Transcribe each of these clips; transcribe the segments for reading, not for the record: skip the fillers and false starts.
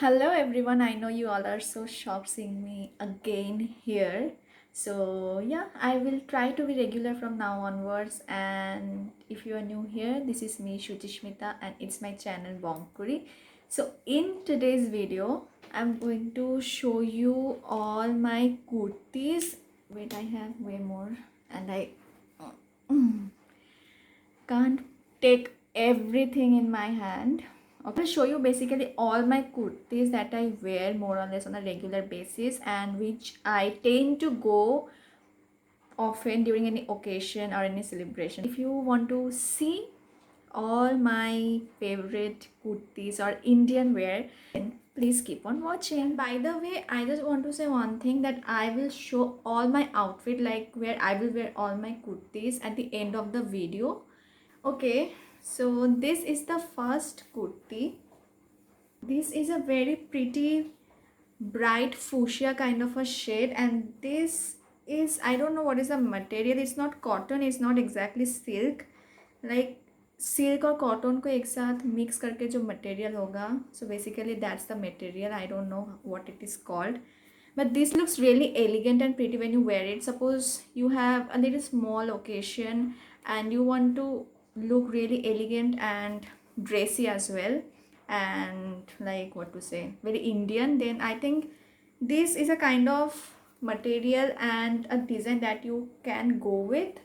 Hello everyone, I know you all are so shocked seeing me again here. So yeah, I will try to be regular from now onwards, and if you are new here, this is me Shruti and it's my channel Bongkuri. So in today's video, I'm going to show you all my kurtis. Wait, I have way more and I can't take everything in my hand. Okay, I'll show you basically all my kurtis that I wear more or less on a regular basis and which I tend to go often during any occasion or any celebration. If you want to see all my favorite kurtis or Indian wear, then please keep on watching. By the way, I just want to say one thing, that I will show all my outfit, like where I will wear all my kurtis at the end of the video. Okay, so this is the first kurti. This is a very pretty bright fuchsia kind of a shade, and this is, I don't know what is the material. It's not cotton, it's not exactly silk. Like silk और cotton को एक साथ mix करके जो material होगा, so basically that's the material. I don't know what it is called, but this looks really elegant and pretty when you wear it. Suppose you have a little small occasion and you want to look really elegant and dressy as well, and like what to say, very Indian, then I think this is a kind of material and a design that you can go with.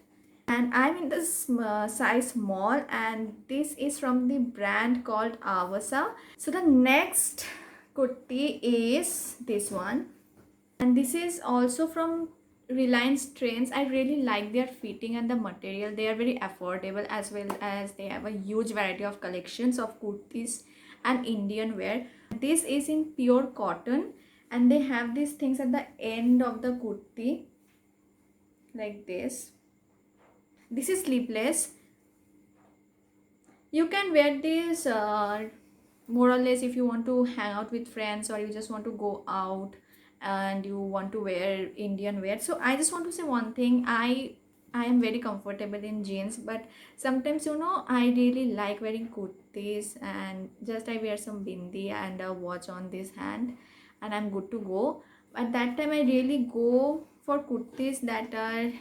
And I'm in this size small, and this is from the brand called Avasa. So the next kurti is this one, and this is also from Reliance Trends. I really like their fitting and the material. They are very affordable, as well as they have a huge variety of collections of kurtis and Indian wear. This is in pure cotton, and they have these things at the end of the kurti like this. This is sleeveless. You can wear this more or less if you want to hang out with friends, or you just want to go out and you want to wear Indian wear. So I just want to say one thing, I am very comfortable in jeans, but sometimes I really like wearing kurtis, and just I wear some bindi and a watch on this hand and I'm good to go. At that time I really go for kurtis that are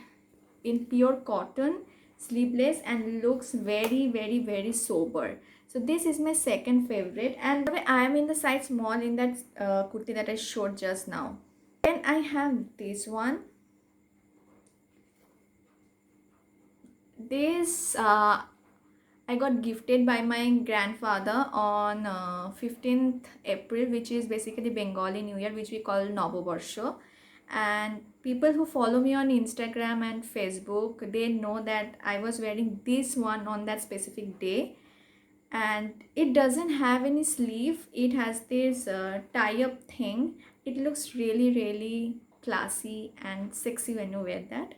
in pure cotton, sleeveless, and looks very sober. So this is my second favorite, and I am in the size small in that kurti that I showed just now. Then I have this one. This I got gifted by my grandfather on 15th April, which is basically Bengali New Year, which we call Nobobarsho. And people who follow me on Instagram and Facebook, they know that I was wearing this one on that specific day. And it doesn't have any sleeve. It has this tie-up thing. It looks really classy and sexy when you wear that.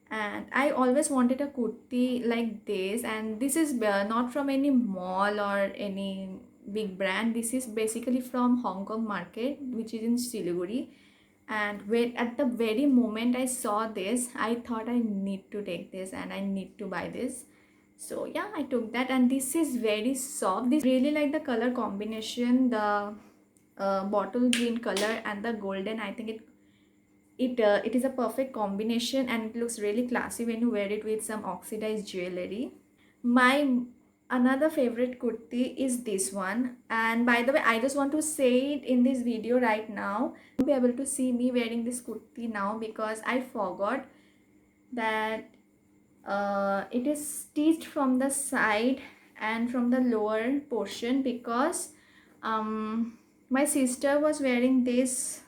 And I always wanted a kurti like this, and this is not from any mall or any big brand. This is basically from Hong Kong market, which is in Siliguri. And at the very moment I saw this, I thought I need to take this and I need to buy this. So yeah, I took that, and this is very soft. This really like the color combination, the bottle green color and the golden. I think it is a perfect combination, and it looks really classy when you wear it with some oxidized jewelry. My another favorite kurti is this one, and by the way, I just want to say it in this video right now. You'll be able to see me wearing this kurti now because I forgot that it is stitched from the side and from the lower portion, because my sister was wearing this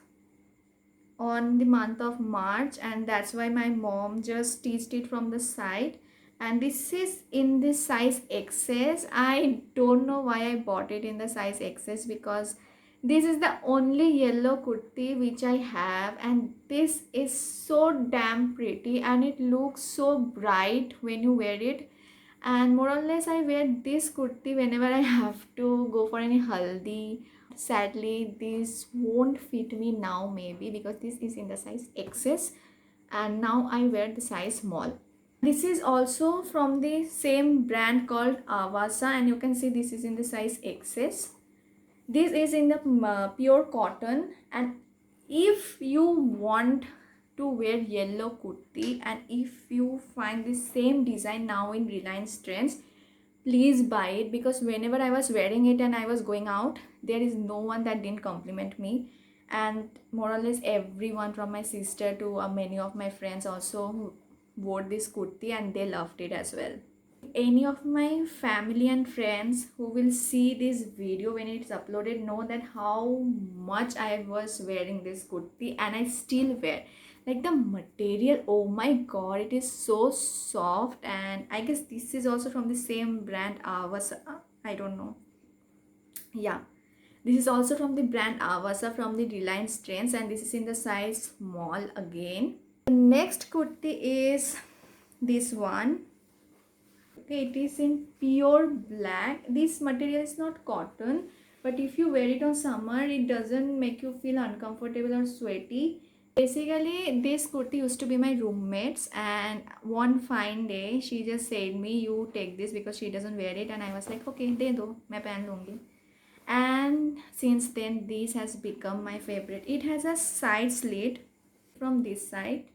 on the month of March, and that's why my mom just stitched it from the side. And this is in the size XS. I don't know why I bought it in the size XS, because this is the only yellow kurti which I have, and this is so damn pretty and it looks so bright when you wear it. And more or less I wear this kurti whenever I have to go for any haldi. Sadly this won't fit me now, maybe because this is in the size XS and now I wear the size small. This is also from the same brand called Avasa, and you can see this is in the size XS. This is in the pure cotton, and if you want to wear yellow kurti and if you find the same design now in Reliance Trends, please buy it, because whenever I was wearing it and I was going out, there is no one that didn't compliment me. And more or less everyone from my sister to many of my friends also wore this kurti and they loved it as well. Any of my family and friends who will see this video when it's uploaded know that how much I was wearing this kurti, and I still wear. Like the material, oh my god, it is so soft. And I guess this is also from the same brand Avasa, I don't know. Yeah, this is also from the brand Avasa from the Reliance Trends, and this is in the size small again. The next kurti is this one. Okay, it is in pure black. This material is not cotton, but if you wear it on summer, it doesn't make you feel uncomfortable or sweaty. Basically, this kurti used to be my roommate's, and one fine day she just said me, you take this because she doesn't wear it, and I was like, okay, de do, मैं पहन लूँगी. And since then this has become my favorite. It has a side slit from this side,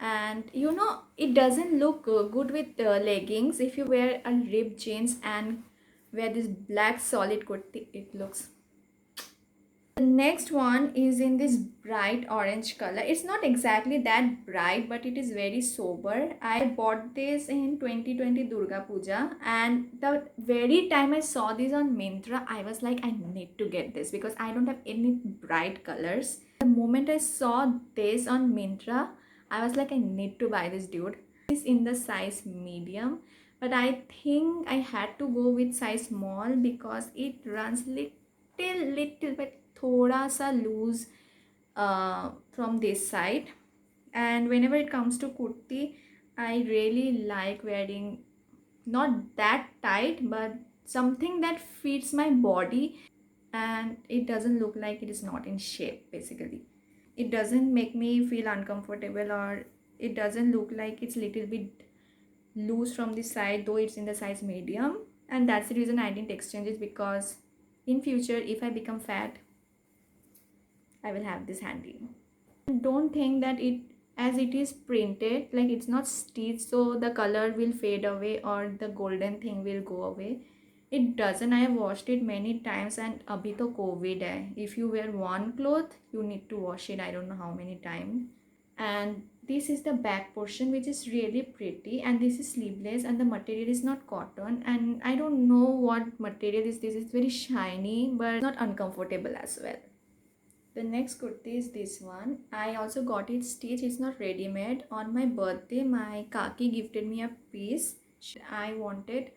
and you know, it doesn't look good with leggings. If you wear a ripped jeans and wear this black solid kurti, it looks. The next one is in this bright orange color. It's not exactly that bright, but it is very sober. I bought this in 2020 Durga Puja, and the very time I saw this on Myntra, I was like, I need to get this because I don't have any bright colors. The moment I saw this on Myntra, I was like, I need to buy this, dude. It's in the size medium, but I think I had to go with size small because it runs little bit thoda sa loose from this side. And whenever it comes to kurti, I really like wearing not that tight, but something that fits my body and it doesn't look like it is not in shape. Basically, it doesn't make me feel uncomfortable, or it doesn't look like it's little bit loose from the side, though it's in the size medium. And that's the reason I didn't exchange it, because in future if I become fat, I will have this handy. Don't think that it, as it is printed, like it's not stitched so the color will fade away or the golden thing will go away. It doesn't. I have washed it many times, and abhi to covid hai. If you wear one cloth, you need to wash it I don't know how many times. And this is the back portion, which is really pretty, and this is sleeveless, and the material is not cotton, and I don't know what material is this. It's very shiny but not uncomfortable as well. The next kurti is this one. I also got it stitched. It's not ready made. On my birthday, my kaki gifted me a piece. I wanted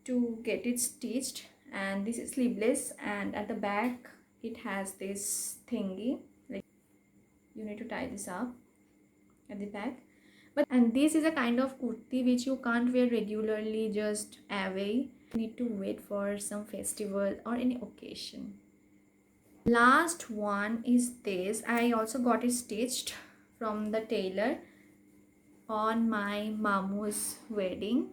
to get it stitched, and this is sleeveless, and at the back it has this thingy, like you need to tie this up at the back. But and this is a kind of kurti which you can't wear regularly just away. You need to wait for some festival or any occasion. Last one is this. I also got it stitched from the tailor on my mamu's wedding,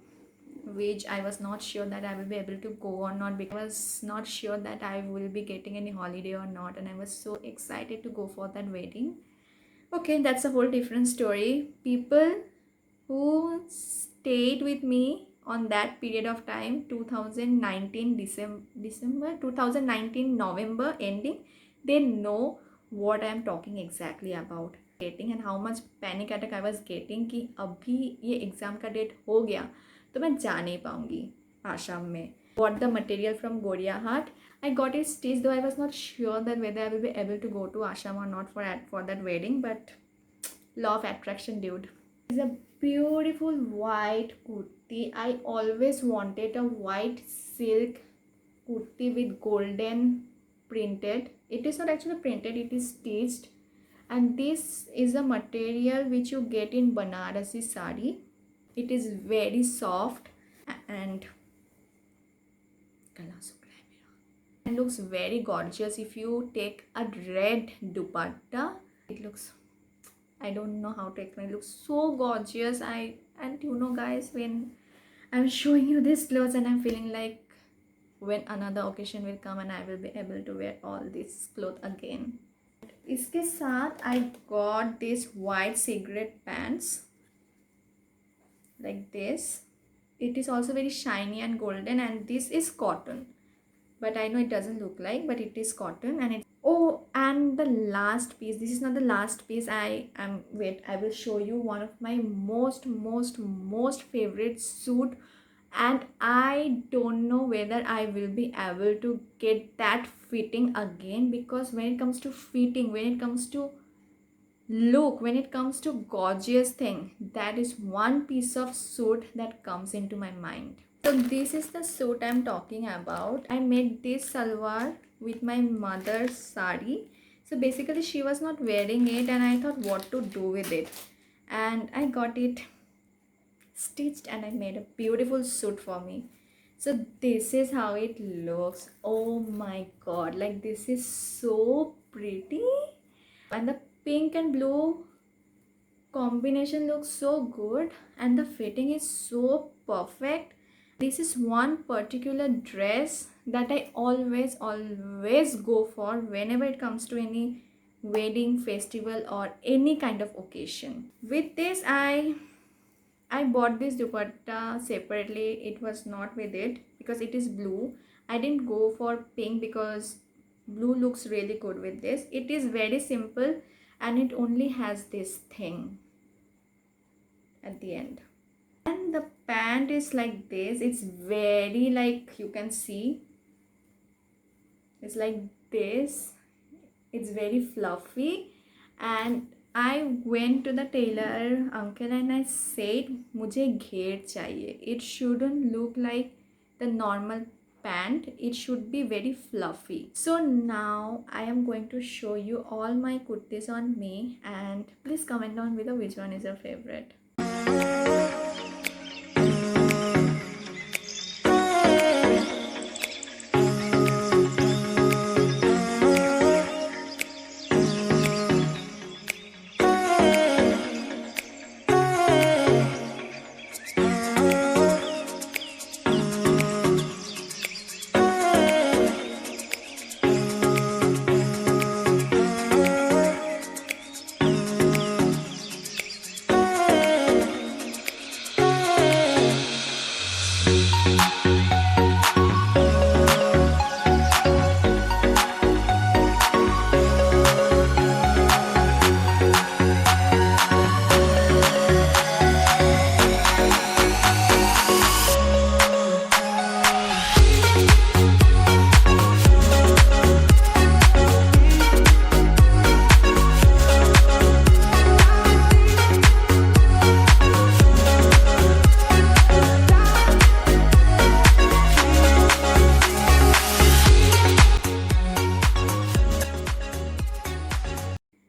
which I was not sure that I will be able to go or not, because I was not sure that I will be getting any holiday or not, and I was so excited to go for that wedding. Okay, that's a whole different story. People who stayed with me on that period of time, 2019 December 2019 November ending, they know what I am talking exactly about. Getting and how much panic attack I was getting कि अभी ये exam का date हो गया तो मैं जा नहीं पाऊँगी आसाम में. Bought the material from Goria Hut. I got it stitched, though I was not sure that whether I will be able to go to Assam or not for that wedding, but law of attraction, dude. It's a beautiful white kurti. I always wanted a white silk kurti with golden printed. It is not actually printed, it is stitched. And this is a material which you get in Banarasi sari. It is very soft and looks very gorgeous. If you take a red dupatta, it looks, I don't know how to explain. It looks so gorgeous. And you know guys, when I'm showing you this clothes and I'm feeling like when another occasion will come and I will be able to wear all this cloth again. इसके साथ I got this white cigarette pants like this. It is also very shiny and golden, and this is cotton, but I know it doesn't look like, but it is cotton. And it, oh, and the last piece, this is not the last piece, wait, I will show you one of my most favorite suit, and I don't know whether I will be able to get that fitting again, because when it comes to fitting, when it comes to look, when it comes to gorgeous thing, that is one piece of suit that comes into my mind. So this is the suit I'm talking about. I made this salwar with my mother's sari. So basically she was not wearing it, and I thought what to do with it, and I got it stitched and I made a beautiful suit for me. So this is how it looks. Oh my god, like this is so pretty, and the pink and blue combination looks so good, and the fitting is so perfect. This is one particular dress that I always go for whenever it comes to any wedding, festival, or any kind of occasion. With this, I bought this dupatta separately. It was not with it because it is blue. I didn't go for pink because blue looks really good with this. It is very simple, and it only has this thing at the end. And the pant is like this. It's very, like, you can see, it's like this. It's very fluffy, and I went to the tailor uncle and I said, मुझे घेर चाहिए. It shouldn't look like the normal pant. It should be very fluffy. So now I am going to show you all my kurtis on me, and please comment down below which one is your favorite.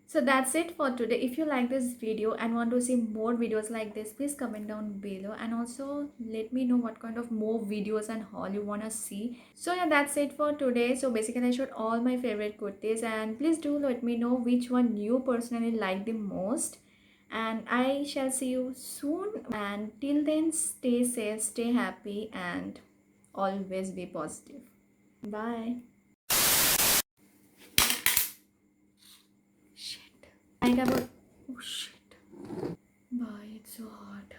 So that's it for today. If you like this video and want to see more videos like this, please comment down below, and also let me know what kind of more videos and haul you want to see. So yeah, that's it for today. So basically I showed all my favorite kurtis, and please do let me know which one you personally like the most, and I shall see you soon. And till then, stay safe, stay happy, and always be positive. Bye. Shit. And about, oh shit. Bye, it's so hot.